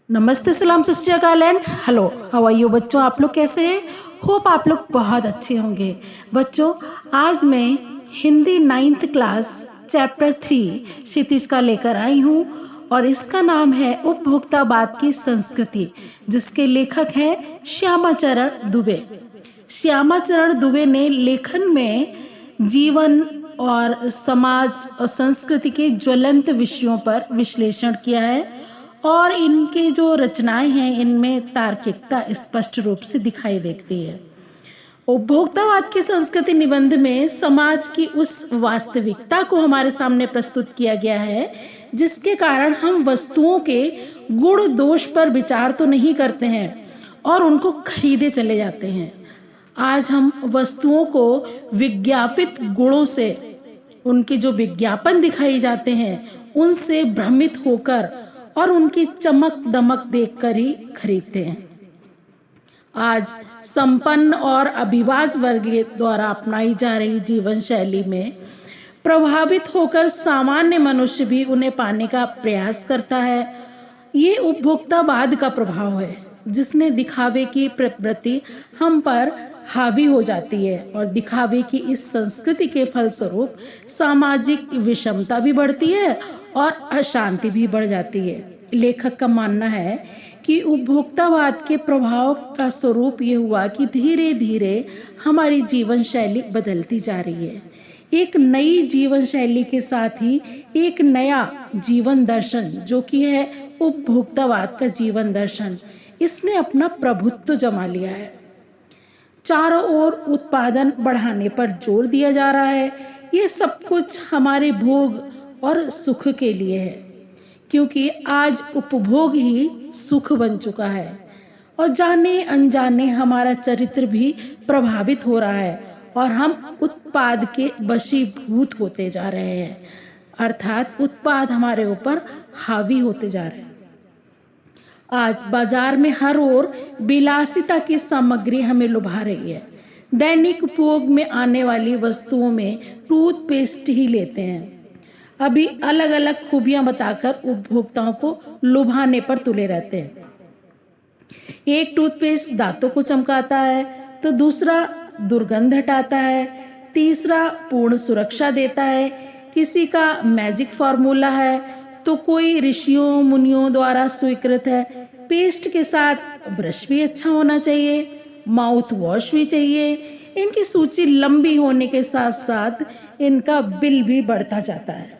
नमस्ते, सलाम, सत श्री अकाल and hello, how are you बच्चों। आप लोग कैसे हैं? होप आप लोग बहुत अच्छे होंगे। बच्चों, आज मैं हिंदी 9th क्लास चैप्टर 3 क्षितिज का लेकर आई हूँ और इसका नाम है उपभोक्तावाद की संस्कृति, जिसके लेखक हैं श्यामाचरण दुबे। श्यामाचरण दुबे ने लेखन में जीवन और समाज और संस्कृति के ज्वलंत विषयों पर विश्लेषण किया है और इनके जो रचनाएं हैं इनमें तार्किकता स्पष्ट रूप से दिखाई देती है। उपभोक्तावाद की संस्कृति निबंध में समाज की उस वास्तविकता को हमारे सामने प्रस्तुत किया गया है जिसके कारण हम वस्तुओं के गुण दोष पर विचार तो नहीं करते हैं और उनको खरीदे चले जाते हैं। आज हम वस्तुओं को विज्ञापित गुणों से, उनके जो विज्ञापन दिखाई जाते हैं उनसे भ्रमित होकर और उनकी चमक दमक देखकर ही खरीदते हैं। आज संपन्न और अभिभाज्य वर्ग द्वारा अपनाई जा रही जीवन शैली में प्रभावित होकर सामान्य मनुष्य भी उन्हें पाने का प्रयास करता है। ये उपभोक्तावाद का प्रभाव है जिसने दिखावे की प्रवृत्ति हम पर हावी हो जाती है और दिखावे की इस संस्कृति के फलस्वरूप सामाजिक विषमता भी बढ़ती है और अशांति भी बढ़ जाती है। लेखक का मानना है कि उपभोक्तावाद के प्रभाव का स्वरूप ये हुआ कि धीरे धीरे हमारी जीवन शैली बदलती जा रही है। एक नई जीवन शैली के साथ ही एक नया जीवन दर्शन, जो कि है उपभोक्तावाद का जीवन दर्शन, इसने अपना प्रभुत्व जमा लिया है। चारों ओर उत्पादन बढ़ाने पर जोर दिया जा रहा है। ये सब कुछ हमारे भोग और सुख के लिए है, क्योंकि आज उपभोग ही सुख बन चुका है और जाने अनजाने हमारा चरित्र भी प्रभावित हो रहा है और हम उत्पाद के वशीभूत होते जा रहे हैं, अर्थात उत्पाद हमारे ऊपर हावी होते जा रहे हैं। आज बाजार में हर ओर विलासिता की सामग्री हमें लुभा रही है। दैनिक उपयोग में आने वाली वस्तुओं में टूथपेस्ट ही लेते हैं। अभी अलग अलग खूबियां बताकर उपभोक्ताओं को लुभाने पर तुले रहते हैं। एक टूथपेस्ट दांतों को चमकाता है तो दूसरा दुर्गंध हटाता है, तीसरा पूर्ण सुरक्षा देता है, किसी का मैजिक फॉर्मूला है तो कोई ऋषियों मुनियों द्वारा स्वीकृत है। पेस्ट के साथ ब्रश भी अच्छा होना चाहिए, माउथ वॉश भी चाहिए। इनकी सूची लंबी होने के साथ साथ इनका बिल भी बढ़ता जाता है।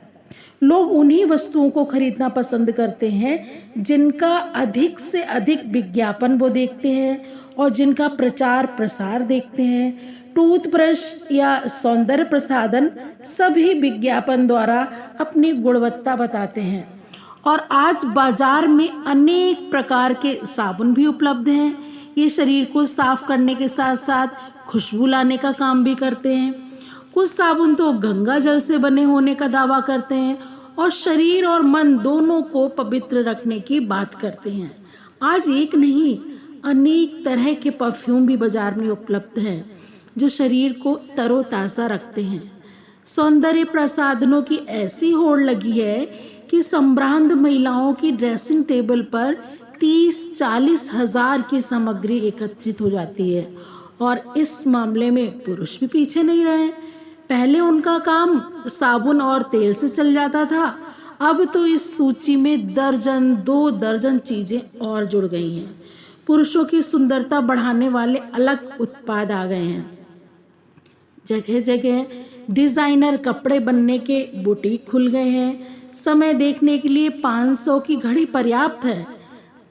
लोग उन्हीं वस्तुओं को खरीदना पसंद करते हैं जिनका अधिक से अधिक विज्ञापन वो देखते हैं और जिनका प्रचार प्रसार देखते हैं। टूथब्रश या सौंदर्य प्रसाधन सभी विज्ञापन द्वारा अपनी गुणवत्ता बताते हैं और आज बाजार में अनेक प्रकार के साबुन भी उपलब्ध हैं। ये शरीर को साफ करने के साथ साथ खुशबू लाने का काम भी करते हैं। कुछ साबुन तो गंगा जल से बने होने का दावा करते हैं और शरीर और मन दोनों को पवित्र रखने की बात करते हैं। आज एक नहीं, अनेक तरह के परफ्यूम भी बाजार में उपलब्ध हैं जो शरीर को तरोताजा रखते हैं। सौंदर्य प्रसाधनों की ऐसी होड़ लगी है कि संभ्रांत महिलाओं की ड्रेसिंग टेबल पर 30-40 हजार की सामग्री एकत्रित हो जाती है और इस मामले में पुरुष भी पीछे नहीं रहे। पहले उनका काम साबुन और तेल से चल जाता था, अब तो इस सूची में दर्जन 2 दर्जन चीजें और जुड़ गई हैं। पुरुषों की सुंदरता बढ़ाने वाले अलग उत्पाद आ गए हैं। जगह जगह डिजाइनर कपड़े बनने के बुटीक खुल गए हैं। समय देखने के लिए 500 की घड़ी पर्याप्त है,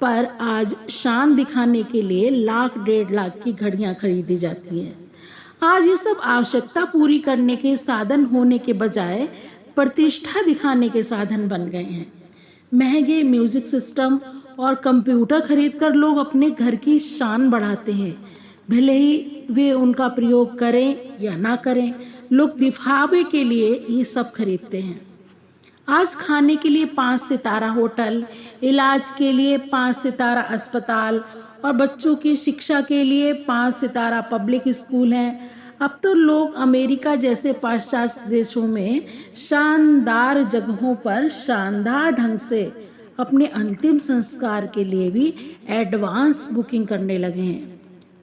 पर आज शान दिखाने के लिए 1,00,000-1,50,000 की घड़ियां खरीदी जाती हैं। आज ये सब आवश्यकता पूरी करने के साधन होने के बजाय प्रतिष्ठा दिखाने के साधन बन गए हैं। महंगे म्यूजिक सिस्टम और कंप्यूटर खरीदकर लोग अपने घर की शान बढ़ाते हैं, भले ही वे उनका प्रयोग करें या ना करें। लोग दिखावे के लिए ये सब खरीदते हैं। आज खाने के लिए 5 सितारा होटल, इलाज के लिए 5 सितारा अस्पताल और बच्चों की शिक्षा के लिए 5 सितारा पब्लिक स्कूल हैं। अब तो लोग अमेरिका जैसे पाश्चात्य देशों में शानदार जगहों पर शानदार ढंग से अपने अंतिम संस्कार के लिए भी एडवांस बुकिंग करने लगे हैं।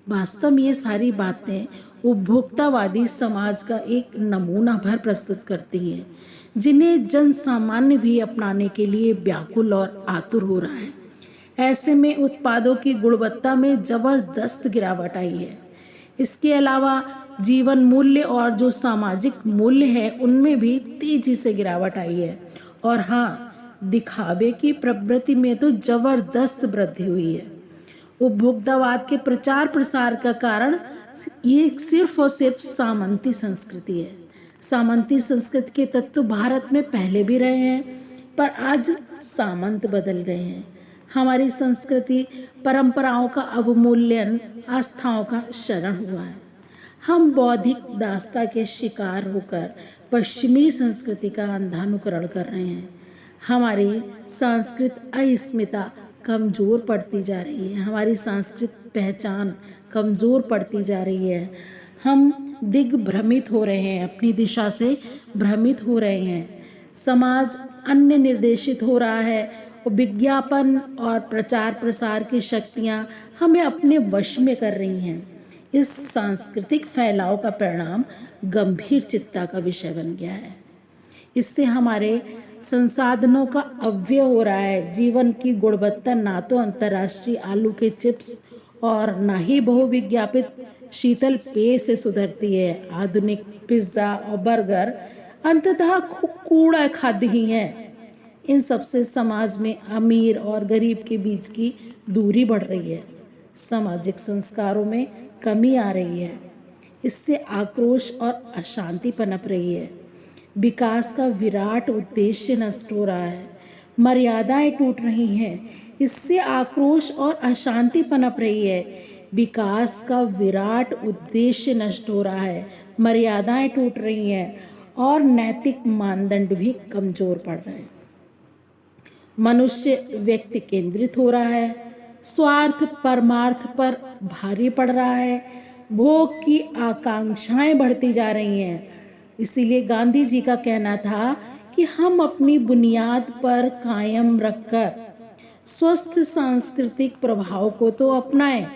वास्तव में ये सारी बातें उपभोक्तावादी समाज का एक नमूना भर प्रस्तुत करती हैं, जिन्हें जन सामान्य भी अपनाने के लिए व्याकुल और आतुर हो रहा है। ऐसे में उत्पादों की गुणवत्ता में जबरदस्त गिरावट आई है। इसके अलावा जीवन मूल्य और जो सामाजिक मूल्य है उनमें भी तेजी से गिरावट आई है। और हाँ, दिखावे की प्रवृत्ति में तो जबरदस्त वृद्धि हुई है। उपभोक्तावाद के प्रचार प्रसार का कारण ये सिर्फ और सिर्फ सामंती संस्कृति है। सामंती संस्कृति के तत्व भारत में पहले भी रहे हैं, पर आज सामंत बदल गए हैं। हमारी संस्कृति परंपराओं का अवमूल्यन, आस्थाओं का शरण हुआ है। हम बौद्धिक दास्ता के शिकार होकर पश्चिमी संस्कृति का अंधानुकरण कर रहे हैं। हमारी सांस्कृतिक अस्मिता कमजोर पड़ती जा रही है। हमारी सांस्कृतिक पहचान कमजोर पड़ती जा रही है। हम दिग्भ्रमित हो रहे हैं, अपनी दिशा से भ्रमित हो रहे हैं। समाज अन्य निर्देशित हो रहा है। विज्ञापन और प्रचार प्रसार की शक्तियां हमें अपने वश में कर रही हैं। इस सांस्कृतिक फैलाव का परिणाम गंभीर चिंता का विषय बन गया है। इससे हमारे संसाधनों का अव्यय हो रहा है। जीवन की गुणवत्ता ना तो अंतर्राष्ट्रीय आलू के चिप्स और ना ही बहुविज्ञापित शीतल पेय से सुधरती है। आधुनिक पिज्जा और बर्गर अंततः कूड़ा खाद्य ही है। इन सबसे समाज में अमीर और गरीब के बीच की दूरी बढ़ रही है। सामाजिक संस्कारों में कमी आ रही है। इससे आक्रोश और अशांति पनप रही है। विकास का विराट उद्देश्य नष्ट हो रहा है। मर्यादाएं टूट रही हैं। इससे आक्रोश और अशांति पनप रही है। विकास का विराट उद्देश्य नष्ट हो रहा है। मर्यादाएं टूट रही हैं और नैतिक मानदंड भी कमजोर पड़ रहे हैं। मनुष्य व्यक्ति केंद्रित हो रहा है। स्वार्थ परमार्थ पर भारी पड़ रहा है। भोग की आकांक्षाएं बढ़ती जा रही हैं। इसीलिए गांधी जी का कहना था कि हम अपनी बुनियाद पर कायम रखकर स्वस्थ सांस्कृतिक प्रभाव को तो अपनाएं,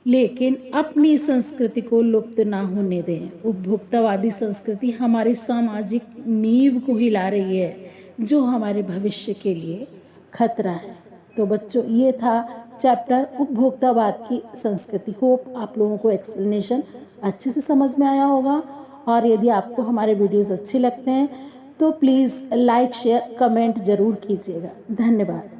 लेकिन अपनी संस्कृति को लुप्त ना होने दें। उपभोक्तावादी संस्कृति हमारी सामाजिक नींव को हिला रही है, जो हमारे भविष्य के लिए खतरा है। तो बच्चों, ये था चैप्टर उपभोक्तावाद की संस्कृति। होप आप लोगों को एक्सप्लेनेशन अच्छे से समझ में आया होगा। और यदि आपको हमारे वीडियोस अच्छे लगते हैं तो प्लीज़ लाइक, शेयर, कमेंट जरूर कीजिएगा। धन्यवाद।